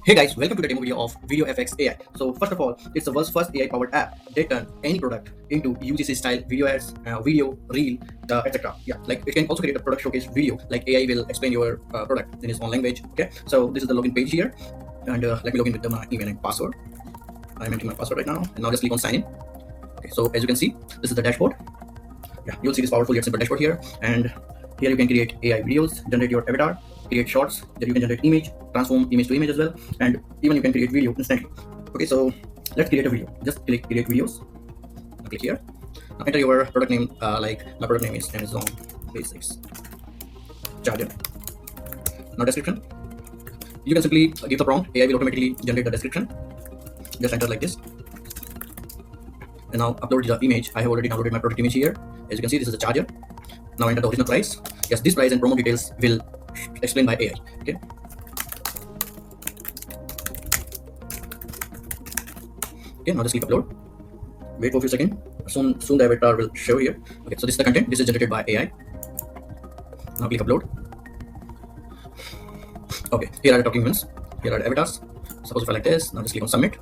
Hey guys, welcome to the demo video of VideoFX AI. So first of all, it's the world's first AI-powered app that turns any product into UGC style video ads, video, reel, etc. Yeah, like it can also create a product showcase video. Like AI will explain your product in its own language. Okay, so this is the login page here, and let me log in with my email and password. I'm entering my password right now, and now just click on sign in. Okay, so as you can see, this is the dashboard. Yeah, you'll see this powerful yet simple dashboard here, and here you can create AI videos, generate your avatar, create shorts, that you can generate image, transform image to image as well, and even you can create video instantly. Okay, so let's create a video. Just click create videos. Now click here. Now enter your product name. Like my product name is Amazon Basics Charger. Now description. You can simply give the prompt. AI will automatically generate the description. Just enter like this. And now upload the image. I have already downloaded my product image here. As you can see, this is the charger. Now enter the original price. Yes, this price and promo details will explained by AI. Okay. Okay, now just click upload. Wait for a few seconds. Soon the avatar will show here. Okay, so this is the content. This is generated by AI. Now click upload. Okay, here are the documents. Here are the avatars. Suppose if I like this, now just click on submit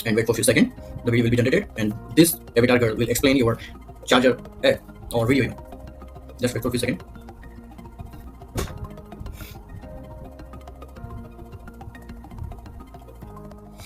and wait for a few seconds. The video will be generated, and this avatar girl will explain your charger ad or video. Just wait for a few seconds.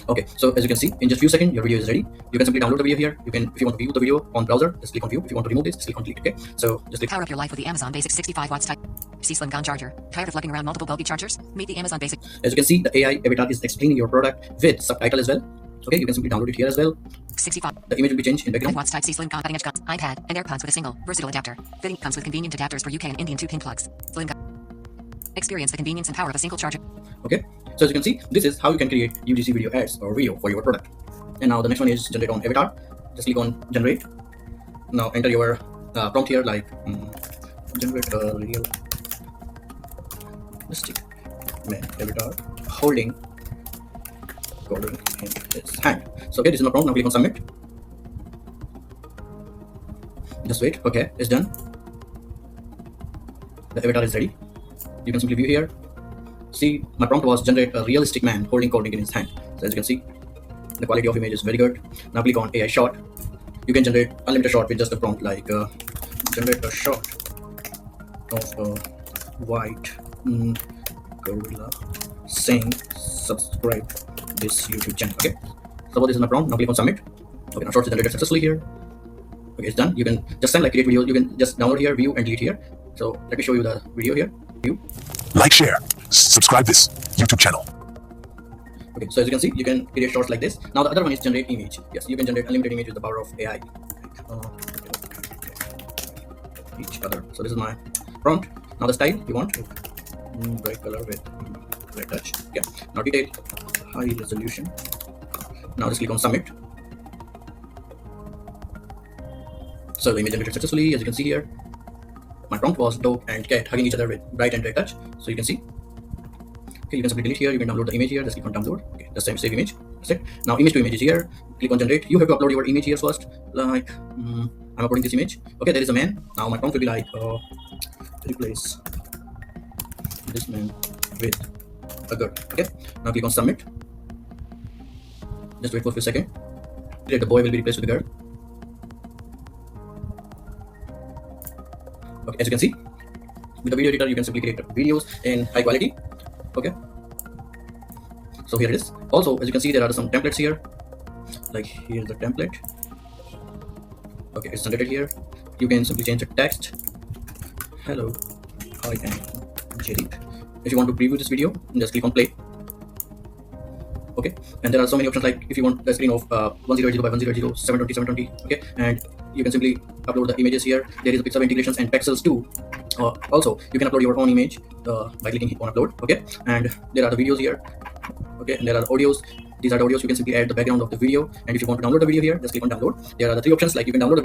Okay, so as you can see, in just few seconds, your video is ready. You can simply download the video here. You can, if you want to view the video on browser, just click on view. If you want to remove this, just click on delete. Okay, so just click. Power up your life with the Amazon Basics 65 watts type C slim gun charger. Tired of lugging around multiple bulky chargers? Meet the Amazon Basics. As you can see, the AI avatar is explaining your product with subtitle as well. Okay, you can simply download it here as well. 65. The image will be changed in background. Watts type C slim cutting edge guns, iPad, and AirPods with a single versatile adapter. Fitting comes with convenient adapters for UK and Indian 2-pin plugs. Slim gun. Experience the convenience and power of a single charger. Okay, so as you can see, this is how you can create UGC video ads or video for your product. And now the next one is generate on avatar. Just click on generate. Now enter your prompt here, like generate a realistic man avatar holding golden in his hand. So okay, this is my prompt. Now click on submit. Just wait. Okay, it's done. The avatar is ready. You can simply view here. See, my prompt was generate a realistic man holding cold drink in his hand. So as you can see, the quality of image is very good. Now click on AI shot. You can generate unlimited shot with just a prompt like generate a shot of a white gorilla saying subscribe this YouTube channel. Okay, so this is my prompt. Now click on submit. Okay, now short is generated successfully here. Okay, it's done. You can just send like create video. You can just download here, view and delete here. So let me show you the video here. View. Like, share, subscribe this YouTube channel. Okay, so as you can see, you can create shorts like this. Now the other one is generate image. Yes, you can generate unlimited image with the power of AI. Each color. So this is my prompt. Now the style you want bright color with red touch. Okay. Now detail, high resolution. Now just click on submit. So the image generated successfully, as you can see here. My prompt was dog and cat hugging each other with bright and red touch. So you can see. Okay, you can simply delete here. You can download the image here. Just click on download. Okay, just save image. That's it. Now image to image is here. Click on generate. You have to upload your image here first. Like I'm uploading this image. Okay, there is a man. Now my prompt will be like replace this man with a girl. Okay. Now click on submit. Just wait for a few seconds. The boy will be replaced with the girl. Okay, as you can see, with the video editor, you can simply create videos in high quality. Okay, so here it is. Also, as you can see, there are some templates here. Like here's the template. Okay, it's generated here. You can simply change the text. Hello, I am Jerry. If you want to preview this video, just click on play. Okay, and there are so many options, like if you want the screen of 1080 by 1080, 720, 720. Okay, and you can simply upload the images here. There is a pixel integrations and pixels too. Also, you can upload your own image by clicking on upload. Okay, and there are the videos here. Okay, and there are the audios. These are the audios. You can simply add the background of the video. And if you want to download the video here, just click on download. There are the three options, like you can download the video